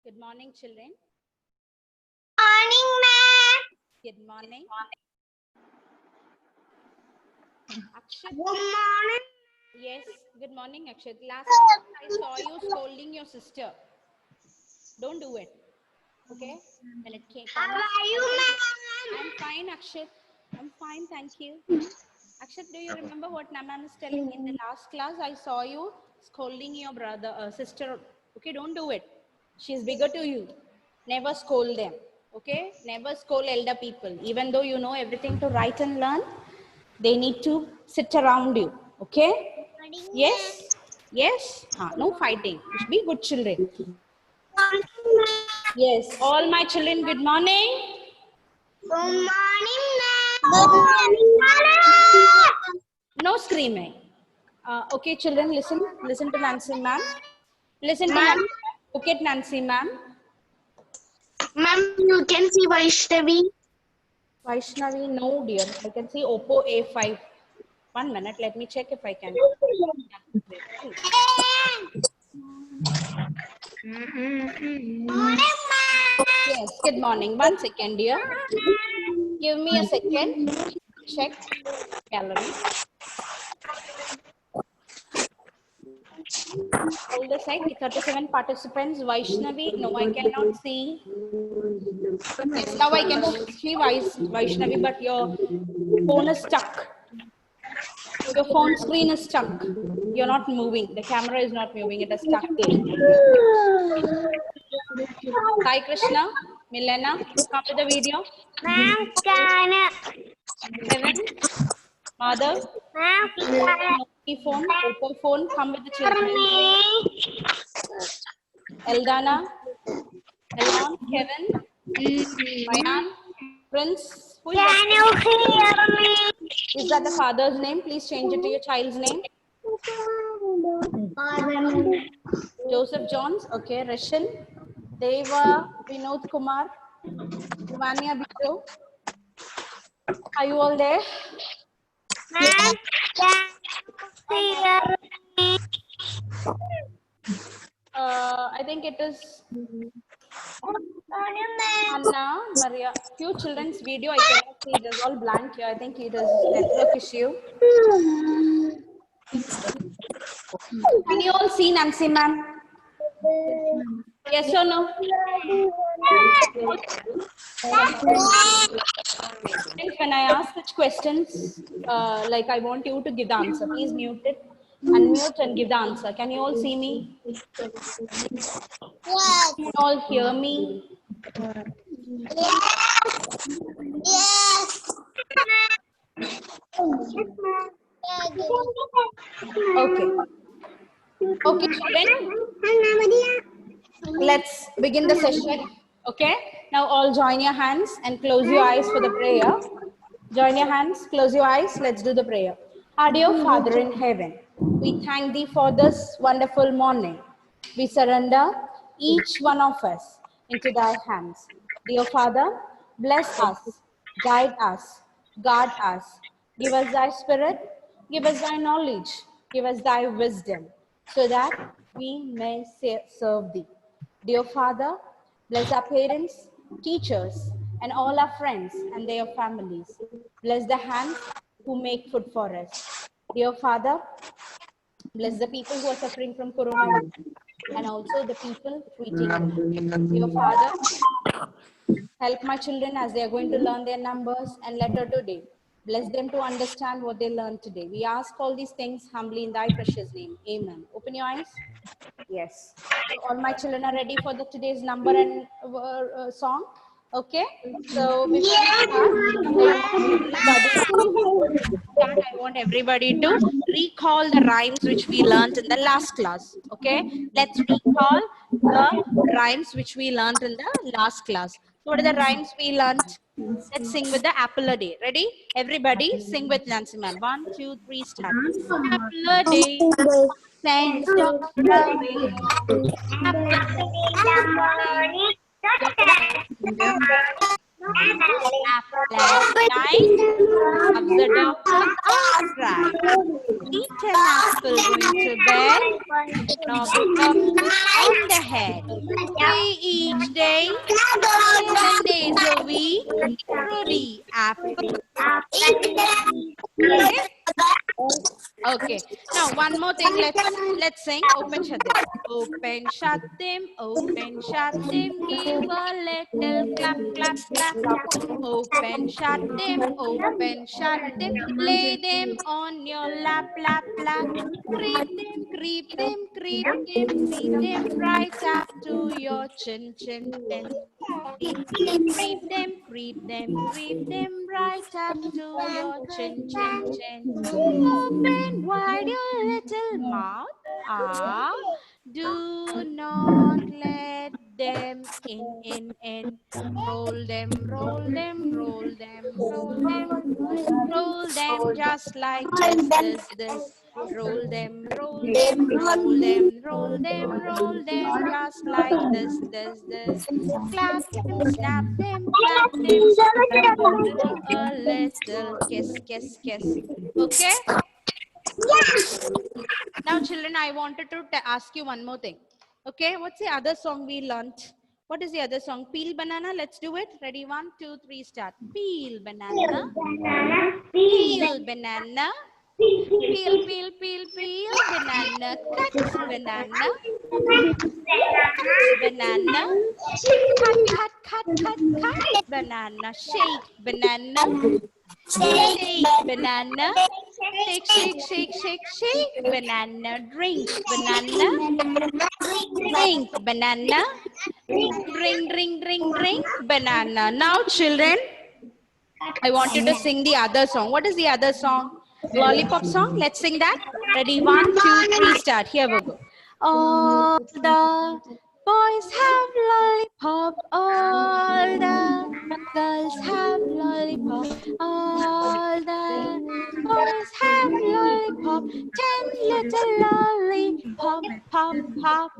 Good morning, children. Morning, ma'am. Good morning. Akshat. Good morning. Yes, good morning, Akshat. Last class I saw you scolding your sister. Don't do it. Okay? When it came. How are you, ma'am? I'm fine, Akshat. I'm fine, thank you. Akshat, do you remember what Naman is telling in the last class? I saw you scolding your sister. Okay, don't do it. She's bigger to you. Never scold them. Okay? Never scold elder people. Even though you know everything to write and learn, they need to sit around you. Okay? Yes? Yes? No fighting. You should be good children. Yes. All my children, good morning. Good morning, ma'am. Good morning, ma'am. No screaming. Okay, children, listen. Listen to Nancy, ma'am. Listen to Nancy. Look at Nancy, ma'am. Ma'am, you can see Vaishnavi. Vaishnavi, no, dear. I can see Oppo A5. 1 minute. Let me check if I can. Morning, ma'am. Yes, good morning. 1 second, dear. Give me a second. Check gallery. Hold a sec. 37 participants. Vaishnavi, no, I cannot see. Yes, now I can see Vaishnavi, but your phone is stuck. Your phone screen is stuck. You're not moving. The camera is not moving. It is stuck. Sai Krishna, Milena, come to the video. Ma'am, can Kevin, Madhav, Noki phone, Oppo phone, come with the children. Eldana, Elon, Kevin, Mayan, Prince. Who is that? Can you hear me? Is that the father's name? Please change it to your child's name. Joseph Jones, okay. Rachel, Deva, Vinod Kumar, Ivania Bito. Are you all there? Ma'am, can you hear me? I think it is Anna, Maria. Few children's video I cannot see. It is all blank here. I think it is network issue. Can you all see Nancy, ma'am? Yes or no? When I ask such questions, like I want you to give the answer. Please mute it, unmute and give the answer. Can you all see me? Yes. Can you all hear me? Yes. Okay. Okay, children. Let's begin the session. Okay. Now all join your hands and close your eyes for the prayer. Join your hands, close your eyes. Let's do the prayer. Our dear Father in heaven, we thank thee for this wonderful morning. We surrender each one of us into thy hands. Dear Father, bless us, guide us, guard us. Give us thy spirit, give us thy knowledge, give us thy wisdom, so that we may serve thee. Dear Father, bless our parents, teachers, and all our friends and their families. Bless the hands who make food for us. Dear Father, bless the people who are suffering from coronavirus and also the people treating them. Dear Father, help my children as they are going to learn their numbers and letter today. Bless them to understand what they learned today. We ask all these things humbly in thy precious name. Amen. Open your eyes. Yes. So all my children are ready for the today's number and song. Okay. So before we start, I want everybody to recall the rhymes which we learned in the last class. Okay. Let's recall the rhymes which we learned in the last class. So what are the rhymes we learned? Let's sing with the apple a day. Ready? Everybody sing with Nancy ma'am. 1, 2, 3, start. Apple a day. Thanks to the apple at night. Of the doctor right. Eat an apple, going to bed. Knock on the head. Play each day, 7 days a week. Fruity apple. Okay. Okay. Now one more thing. Let's sing. Open shut them. Open shut them. Open shut them. Give a little clap clap clap. Open shut them. Open shut them. Lay them on your lap lap lap. Creep them, creep them, creep them, creep them right up to your chin chin chin. Creep, creep them, creep them, creep them right up to your chin chin chin. Open wide your little mouth. Ah, do not let them in. Roll them, roll them, roll them, roll them. Roll them just like this. Roll them, roll them, roll them, roll them, roll them just like this. Clap them, snap them, clap them, snap them, do a little kiss, kiss, kiss. Okay? Now, children, I wanted to ask you one more thing. Okay, what's the other song we learnt? What is the other song? Peel banana. Let's do it. Ready? 1, 2, 3, start. Peel banana. Peel banana. Peel, peel, peel, peel banana. Cut banana. Cut banana. Cut, cut, cut, cut, cut banana. Shake banana. Shake banana. Shake, shake, shake, shake, shake banana. Drink banana. Drink banana. Drink, drink, drink, drink banana. Now, children, I want you to sing the other song. What is the other song? Lollipop song. Let's sing that. Ready? 1, 2, 3, start. Here we go. All the boys have lollipop. All the girls have lollipop. All the boys have lollipop. 10 little lollipop, pop, pop.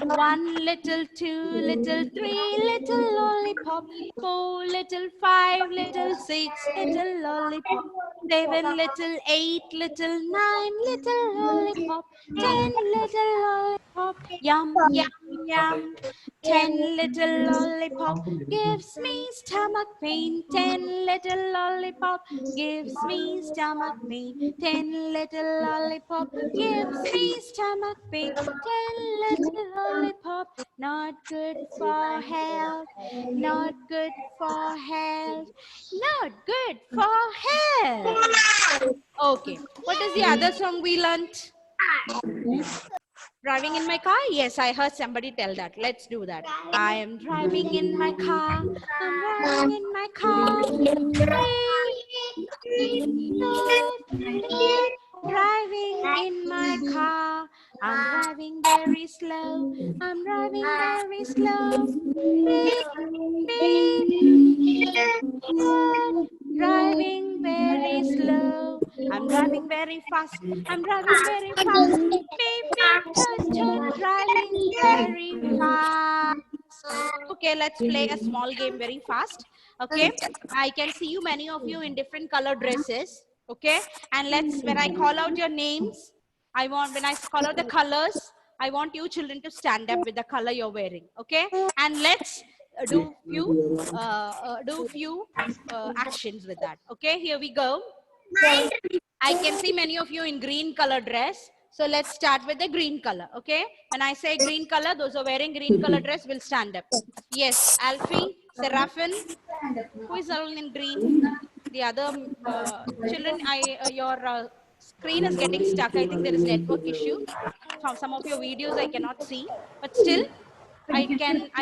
1 little, 2 little, 3 little lollipop. 4 little, 5 little, 6 little lollipop. 7 little, 8 little, 9 little lollipop. 10 little lollipop. Yum, yum, yum. 10 little lollipop gives me stomach pain. 10 little lollipop gives me stomach pain. 10 little lollipop gives me stomach pain. 10 little lollipop, not good for health. Not good for health. Not good for health. Okay. What is the other song we learnt? Driving in my car? Yes, I heard somebody tell that. Let's do that. I am driving in my car. I'm driving in my car. Driving in my car. I'm driving very slow. I'm driving very slow. Driving very slow. I'm driving very fast. I'm driving very fast. Beep, beep, turn, turn, driving very fast. Okay, let's play a small game very fast. Okay, I can see you, many of you in different color dresses. Okay, and when I call out your names, when I call out the colors, I want you children to stand up with the color you're wearing. Okay, and let's do few actions with that. Okay, here we go. I can see many of you in green color dress. So let's start with the green color. Okay, when I say green color, those who are wearing green color dress will stand up. Yes, Alfie, Seraphin, who is all in green? The other children, your screen is getting stuck. I think there is network issue. From some of your videos I cannot see, but still I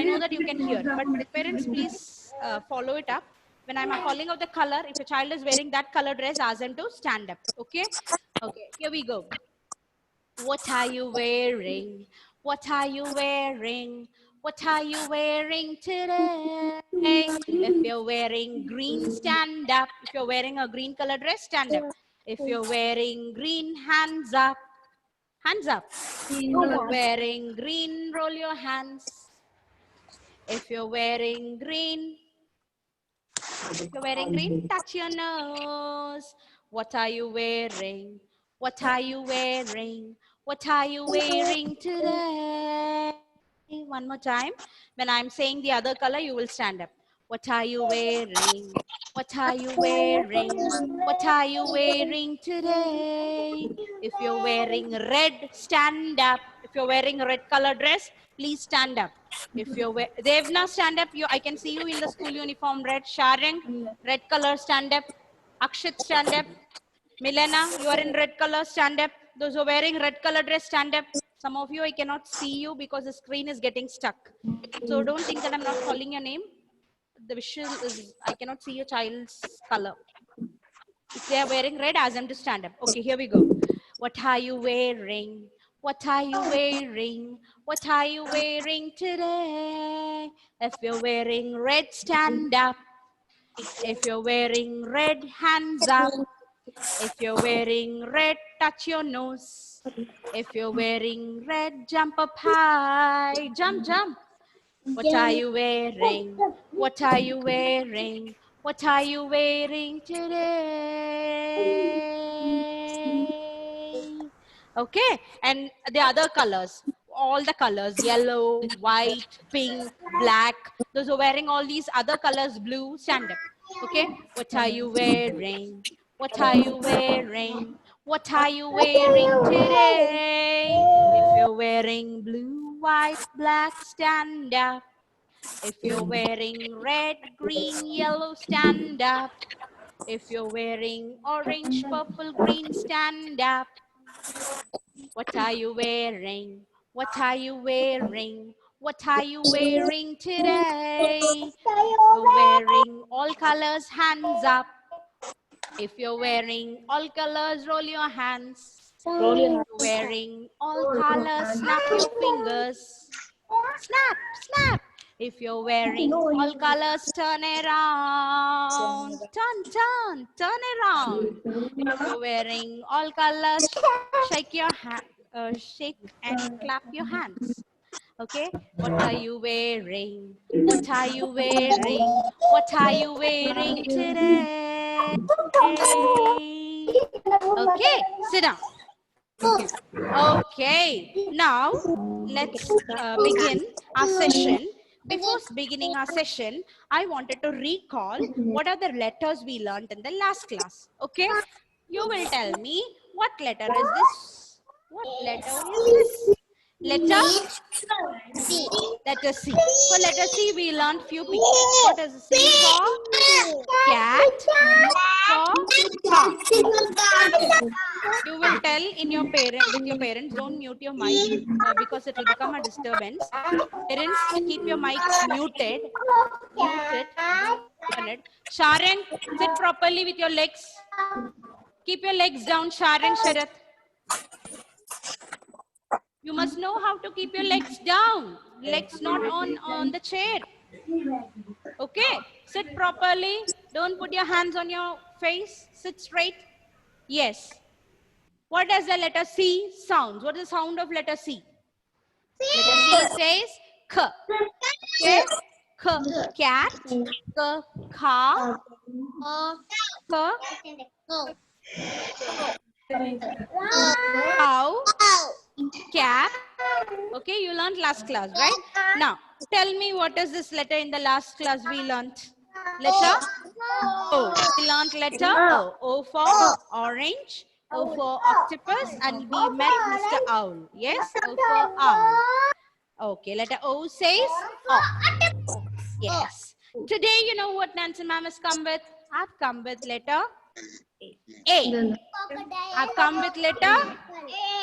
know that you can hear. But parents, please follow it up. When I'm calling out the color, if a child is wearing that color dress, ask them to stand up. Okay? Okay, here we go. What are you wearing? What are you wearing? What are you wearing today? If you're wearing green, stand up. If you're wearing a green color dress, stand up. If you're wearing green, hands up. Hands up. If you're wearing green, roll your hands. If you're wearing green, touch your nose. What are you wearing? What are you wearing? What are you wearing today? One more time. When I'm saying the other color, you will stand up. What are you wearing? What are you wearing? What are you wearing today? If you're wearing red, stand up. If you're wearing a red color dress, please stand up. If you're Devna, stand up. I can see you in the school uniform red. Sharang, red color, stand up. Akshit, stand up. Milena, you are in red color, stand up. Those who are wearing red color dress, stand up. Some of you, I cannot see you because the screen is getting stuck. So don't think that I'm not calling your name. The visual is, I cannot see your child's color. If they are wearing red, ask them to stand up. Okay, here we go. What are you wearing? What are you wearing? What are you wearing today? If you're wearing red, stand up. If you're wearing red, hands up. If you're wearing red, touch your nose. If you're wearing red, jump up high. Jump, jump. What are you wearing? What are you wearing? What are you wearing today? Okay, and the other colors, all the colors, yellow, white, pink, black. Those who are wearing all these other colors, blue, stand up. Okay, what are you wearing? What are you wearing? What are you wearing today? If you're wearing blue, white, black, stand up. If you're wearing red, green, yellow, stand up. If you're wearing orange, purple, green, stand up. What are you wearing? What are you wearing? What are you wearing today? You're wearing all colors, hands up. If you're wearing all colors, roll your hands. If you're wearing all colors, snap your fingers. Snap, snap. If you're wearing all colors, turn around. Turn around. If you're wearing all colors, shake your hand, shake and clap your hands. Okay, what are you wearing? What are you wearing? What are you wearing today? Okay, sit down. Okay, now let's begin our session. Before beginning our session, I wanted to recall what are the letters we learned in the last class. Okay, you will tell me what letter is this? What letter is this? Letter C. Letter C. For letter C, we learned few pictures. What is C for? Cat. For car. You will tell in your with your parents. Don't mute your mic because it will become a disturbance. Parents, keep your mics muted. Mute it. Sharang, sit properly with your legs. Keep your legs down, Sharang, Sharath. You must know how to keep your legs down. Legs not on the chair. Okay, sit properly. Don't put your hands on your face. Sit straight. Yes. What does the letter C sounds? What is the sound of letter C? Letter C says K. Okay? K. Cat. K. Car. K. Cow. Cap. Okay, you learned last class, right? Now, tell me what is this letter in the last class we learned? Letter O. We learned letter O. O for orange. O for octopus, and we met Mr. Owl. Yes, O for owl. Okay, letter O says O. Yes. Today, you know what Nancy ma'am has come with? I've come with letter A. I've come with letter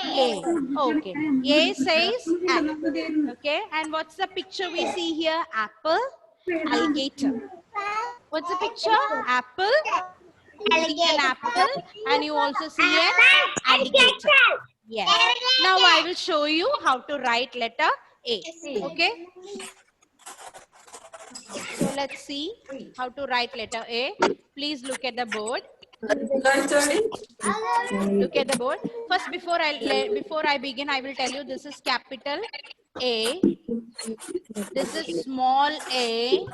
A. Okay. A says apple. Okay. And what's the picture we see here? Apple, alligator. What's the picture? Apple. You see an apple, and you also see an alligator. Yes. Now I will show you how to write letter A. Okay. So let's see how to write letter A. Please look at the board. Look at the board. First, before I begin, I will tell you this is capital A. This is small a.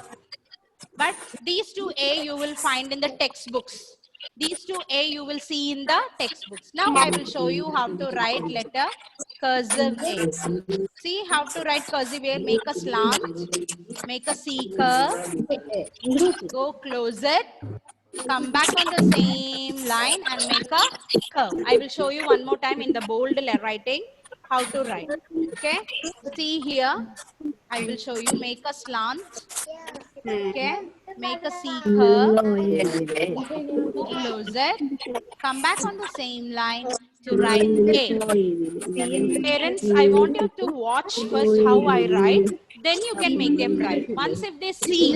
But these two A you will find in the textbooks. These two A you will see in the textbooks. Now I will show you how to write letter cursive A. See how to write cursive A. Make a slant, make a C curve, go close it, come back on the same line and make a curve. I will show you one more time in the bold writing how to write. Okay, see here, I will show you. Make a slant, okay, make a C curve, go close it, come back on the same line to write A. Parents, I want you to watch first how I write, then you can make them write. Once if they see,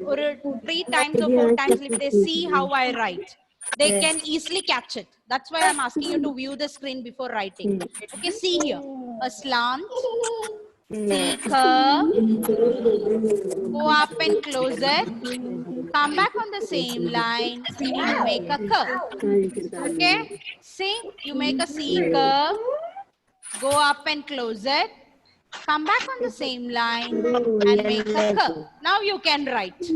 or 3 times or 4 times, if they see how I write, they can easily catch it. That's why I'm asking you to view the screen before writing. Okay, see here, a slant, C curve, go up and close it, come back on the same line, you make a curve. Okay, see, you make a C curve, go up and close it, come back on the same line and make a curve. Now you can write.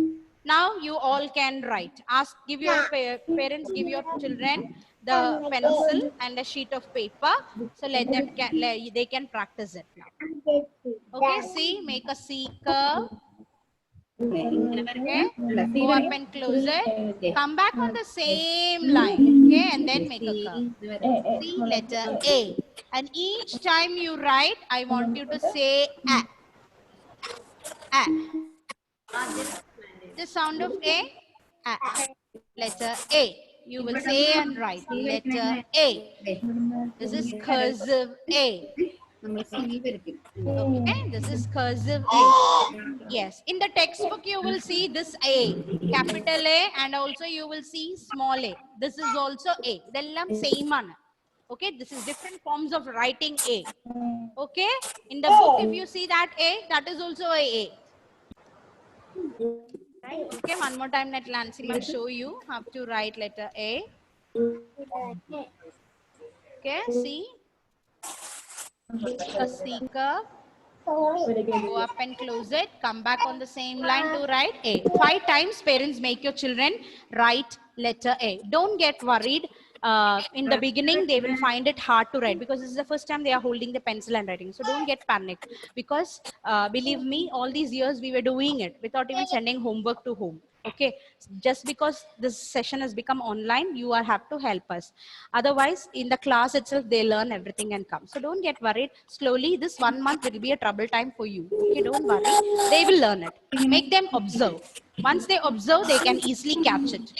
Now you all can write. Ask, give your parents, give your children the pencil and a sheet of paper. So let them they can practice it now. Okay, see, make a C curve. Okay, go up and close it, come back on the same line, okay, and then make a curve. See, letter A. And each time you write, I want you to say A. A. The sound of A. A. Letter A. You will say and write. Letter A. This is cursive A. Okay, this is cursive A. Yes, in the textbook you will see this A, capital A, and also you will see small a. This is also A. Idellam same ആണ്. Okay, this is different forms of writing A. Okay, in the book if you see that A, that is also a A. Okay, one more time let Nancy will show you how to write letter A. Okay, see. A C curve, go up and close it, come back on the same line to write A. 5 times parents make your children write letter A. Don't get worried. In the beginning they will find it hard to write because this is the first time they are holding the pencil and writing. So don't get panicked because believe me, all these years we were doing it without even sending homework to home. Okay, just because this session has become online, you have to help us. Otherwise, in the class itself, they learn everything and come. So don't get worried. Slowly, this 1 month will be a trouble time for you. Okay, don't worry. They will learn it. Make them observe. Once they observe, they can easily catch it.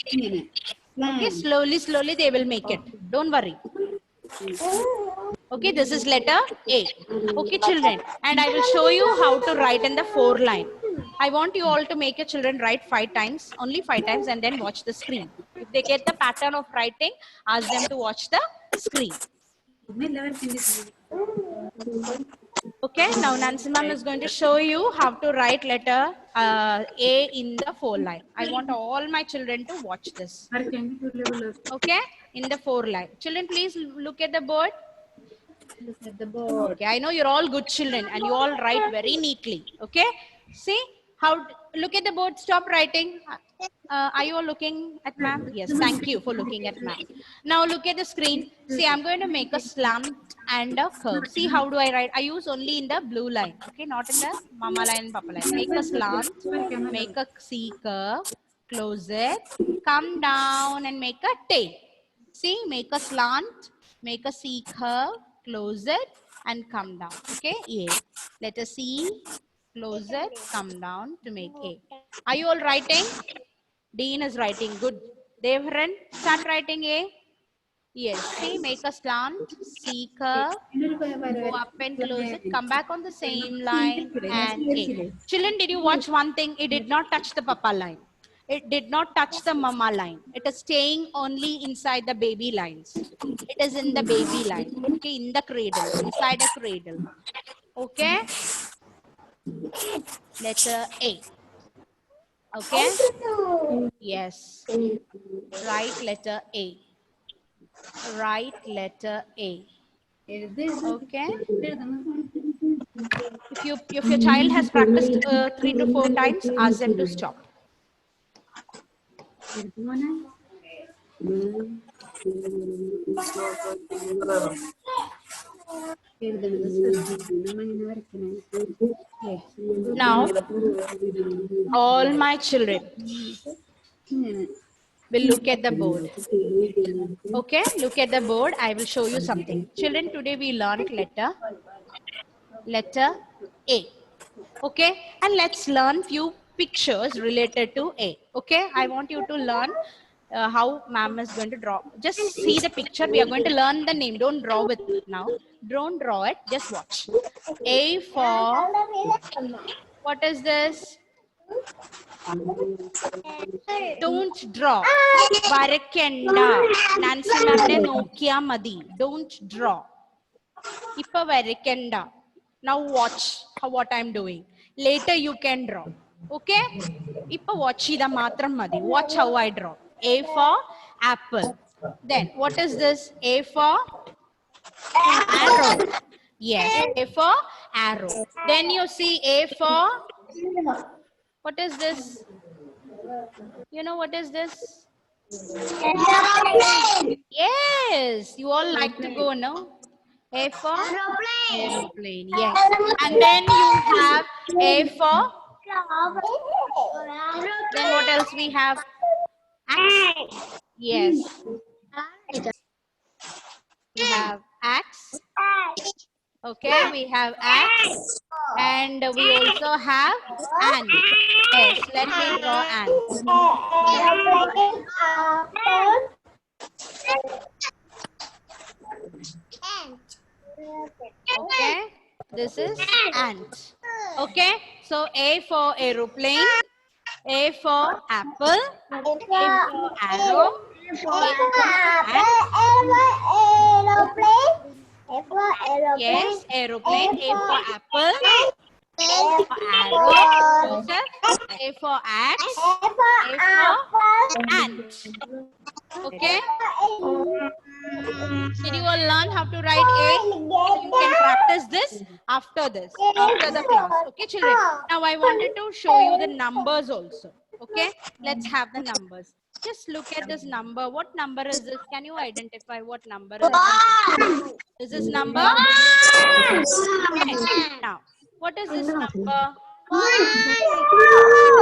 Okay, slowly they will make it. Don't worry. Okay, this is letter A. Okay, children, and I will show you how to write in the 4 line. I want you all to make your children write 5 times, only 5 times, and then watch the screen. If they get the pattern of writing, ask them to watch the screen. Okay, now Nancy ma'am is going to show you how to write letter A in the 4 line. I want all my children to watch this. Okay, in the 4 line. Children, please look at the board. Okay, I know you're all good children and you all write very neatly. Okay, see how, look at the board, stop writing. Are you all looking at ma'am? Yes, thank you for looking at ma'am. Now look at the screen. See, I'm going to make a slant and a curve. See, how do I write? I use only in the blue line. Okay, not in the mama line and papa line. Make a slant, make a C curve, close it, come down and make a tail. See, make a slant, make a C curve, close it and come down. Okay, A. Letter C, close it, come down to make A. Are you all writing? Dean is writing. Good. Devharan, start writing A. Yes. See, make a slant, C curve, go up and close it, come back on the same line and A. Children, did you watch one thing? It did not touch the papa line. It did not touch the mama line. It is staying only inside the baby lines. It is in the baby line. Okay, in the cradle, inside a cradle. Okay. Letter A. Okay. Yes. Write letter A. Write letter A. Okay. If your child has practiced 3 to 4 times, ask them to stop. Now, all my children will look at the board. Okay, look at the board. I will show you something. Children, today we learned letter A. Okay, and let's learn few pictures related to A. Okay, I want you to learn how ma'am is going to draw. Just see the picture. We are going to learn the name. Don't draw with it now. Don't draw it. Just watch. A for, what is this? Don't draw. Varakenda. Nancy ma'am ne nokia madi. Don't draw. Ippa varakenda. Now watch what I'm doing. Later you can draw. Okay? Ippa watch ida matram madi. Watch how I draw. A for apple. Then what is this? A for arrow. Yes, A for arrow. Then you see A for, what is this? You know what is this? Yes, you all like to go, no? A for aeroplane. Yes. And then you have A for, then what else we have? Axe. Yes. We have axe. Okay, we have axe. And we also have ant. Yes, let me draw ant. Okay, this is ant. Okay, so A for aeroplane, A for apple, A for arrow, A for ant. Yes, aeroplane, A for apple, A for arrow, Joseph, A for axe, A for ant. Okay? Did you all learn how to write A? You can practice this after the class. Okay, children? Now I wanted to show you the numbers also. Okay? Let's have the numbers. Just look at this number. What number is this? Can you identify what number is this? Is this number? Okay. Now, what is this number? What is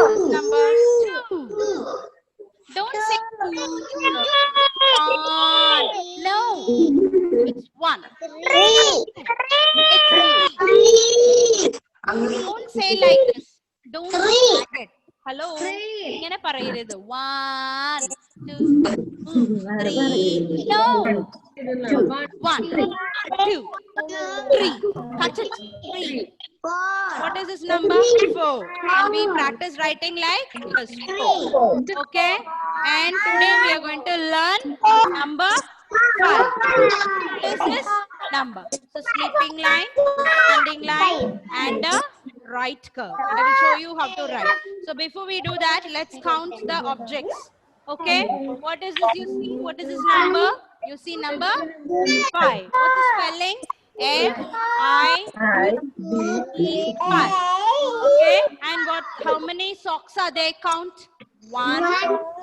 this number? 2. Don't say 2. No, it's 1. It's 3. Don't say like this. Don't say it. Hello. 1, 2, 3. No. 1, 2, 3. Cut it. 3. What is this number? 4. And we practice writing like this. 4. Okay. And today we are going to learn number 5. What is this number? So sleeping line, standing line, and a right curve. And I will show you how to write. So before we do that, let's count the objects. Okay. What is this you see? What is this number? You see number 5. What's the spelling? F-I-V-E 5. Okay. And how many socks are there? Count. 1,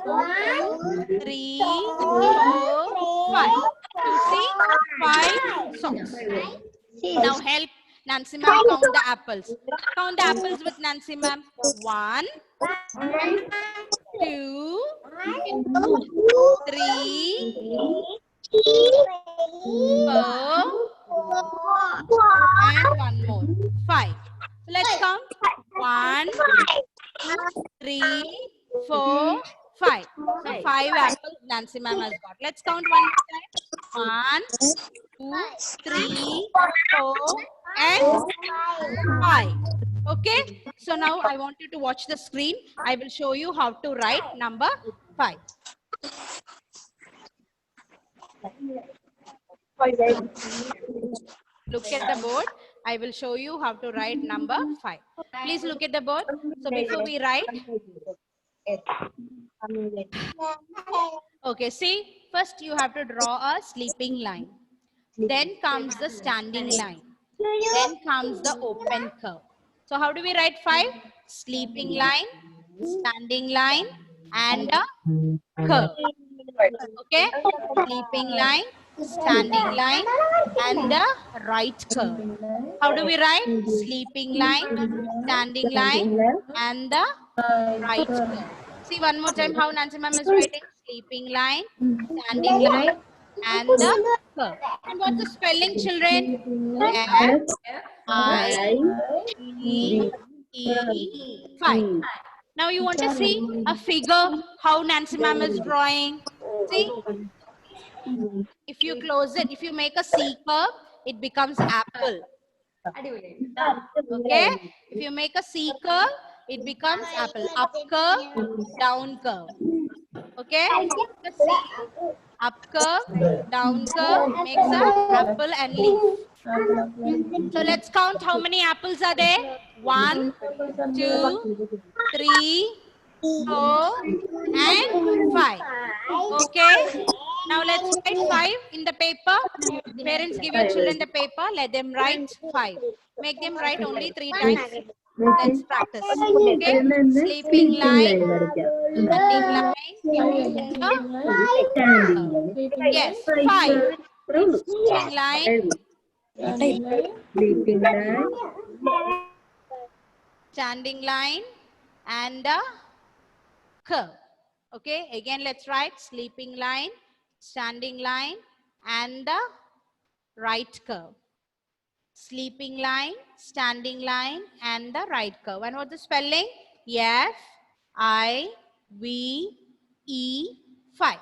2, 3, 4, 5. You see? 5 socks. Now help Nancy ma'am count the apples. Count the apples with Nancy ma'am. 1, 2, 3, 4, and 1 more. 5. So let's count. 1, 2, 3, 4, 5. So 5 apples Nancy ma'am has got. Let's count one more time. 1, 2, 3, 4, and 5. Okay. So now I want you to watch the screen. I will show you how to write number 5. Look at the board. I will show you how to write number 5. Please look at the board. So before we write. Okay, see, first you have to draw a sleeping line. Then comes the standing line. Then comes the open curve. So how do we write 5? Sleeping line, standing line, and a curve. Okay, sleeping line, standing line, and the right curve. How do we write? Sleeping line, standing line, and the right curve. See one more time how Nancy ma'am is writing. Sleeping line, standing line, and the curve. And what's the spelling, children? F, I, E, E, 5. Now you want to see a figure how Nancy ma'am is drawing. See, if you close it, if you make a C curve, it becomes apple. Okay, if you make a C curve, it becomes apple. Up curve, down curve. Okay, the C, up curve, down curve makes a apple and leaf. So let's count how many apples are there. 1, 2, 3, 4, and 5. Okay. Now let's write 5 in the paper. Parents, give your children the paper. Let them write 5. Make them write only 3 times. Let's practice. Okay. Sleeping line, standing line. Yes, 5. Sleeping line, standing line, and a curve. Okay, again let's write sleeping line, standing line, and the right curve. Sleeping line, standing line, and the right curve. And what's the spelling? F, I, V, E, 5.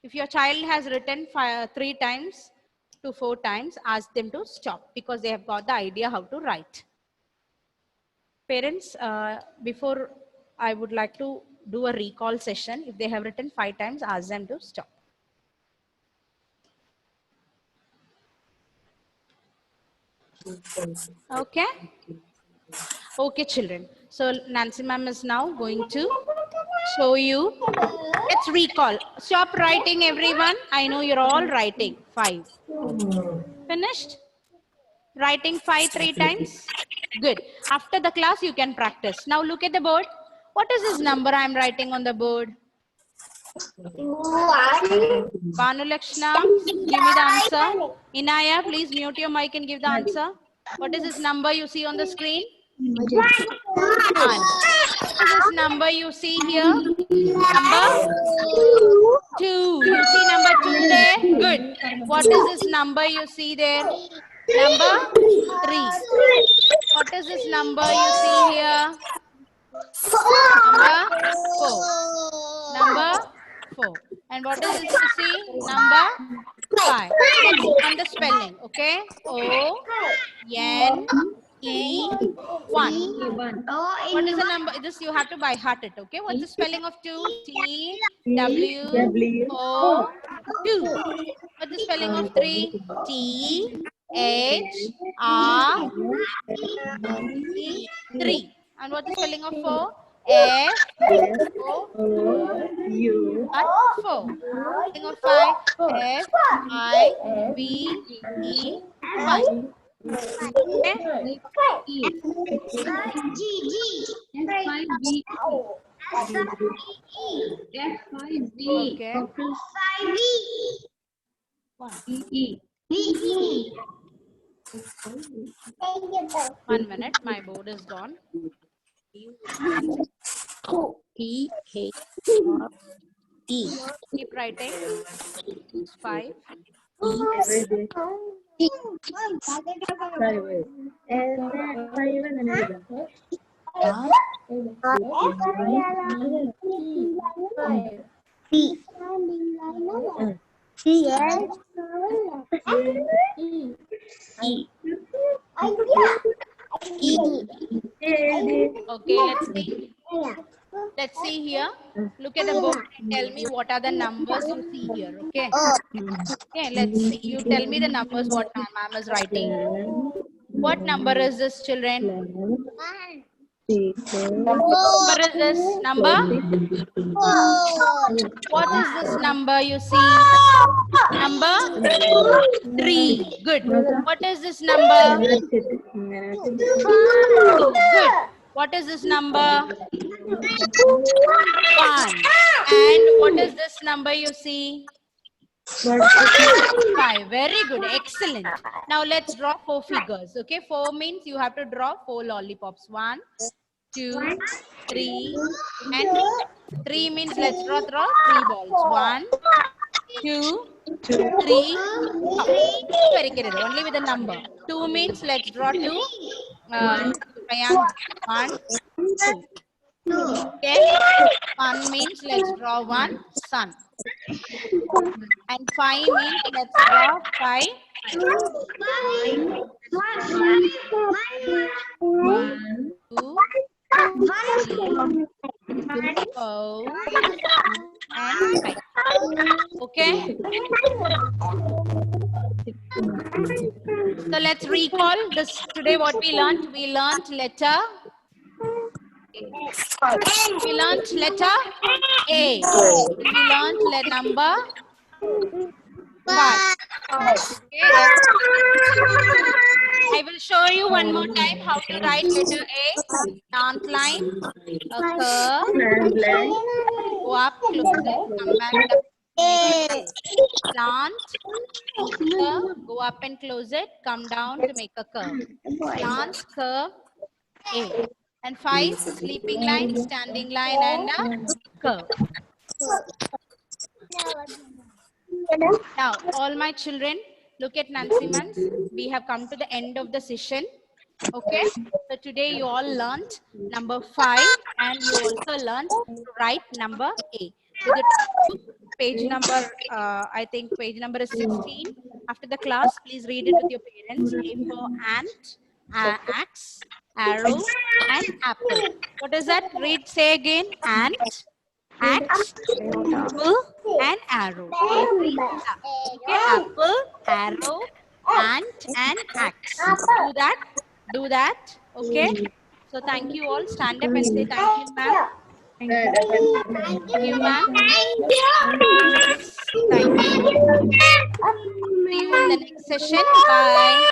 If your child has written 3 times to 4 times, ask them to stop because they have got the idea how to write. Parents, before I would like to do a recall session. If they have written 5 times, ask them to stop. Okay. Okay, children. So Nancy ma'am is now going to show you. Let's recall. Stop writing, everyone. I know you're all writing 5. Finished? Writing 5 3 times? Good. After the class, you can practice. Now look at the board. What is this number I'm writing on the board? Banu Lakshna, give me the answer. Inaya, please mute your mic and give the answer. What is this number you see on the screen? 1. What is this number you see here? Number 2. You see number 2 there? Good. What is this number you see there? Number 3. What is this number you see here? Number 4. Number 4. And what is this you see? Number 5. Next on the spelling. Okay. O, N, E, 1. What is the number? This you have to by heart it. Okay. What's the spelling of 2? T, W, O, 2. What's the spelling of 3? T, H, R, E, 3. And what's the spelling of 4? F, O, U, 4. Spelling of 5? F, I, V, E, 5. Okay? Okay. 1 minute, my board is gone. E, H, R, E. Keep writing. 5. Okay, let's see. Let's see here. Look at the board and tell me what are the numbers you see here. Okay. Okay, let's see. You tell me the numbers what ma'am is writing. What number is this, children? What is this number? What is this number you see? Number 3. Good. What is this number? Good. What is this number? 1. And what is this number you see? 5. Very good. Excellent. Now let's draw 4 figures. Okay, 4 means you have to draw 4 lollipops. 1, 2, 3, and 3 means let's draw 3 balls. 1, 2, 3. Very good. Only with a number. 2 means let's draw 2. 1, 2. Okay. 1 means let's draw 1 sun. And 5 means let's draw 5. 1, 2, 4, and 5. Okay. So let's recall this today. What we learned? We learned letter. We learned letter A. We learned number 5. Okay. I will show you one more time how to write letter A. Slant line, a curve, go up, close it, come back down. Slant, curve, go up and close it, come down to make a curve. Slant, curve, A. And 5, sleeping line, standing line, and a curve. Now, all my children, look at Nancy Mans. We have come to the end of the session. Okay. So today you all learned number 5 and you also learned to write number A. So the page number, I think page number is 16. After the class, please read it with your parents. A for ant, axe, arrow, and apple. What is that? Read, say again. Ant, axe, apple, and arrow. Okay, apple, arrow, ant, and axe. Do that. Okay. So thank you all. Stand up and say thank you, ma'am. Thank you, ma'am. Thank you. See you in the next session. Bye.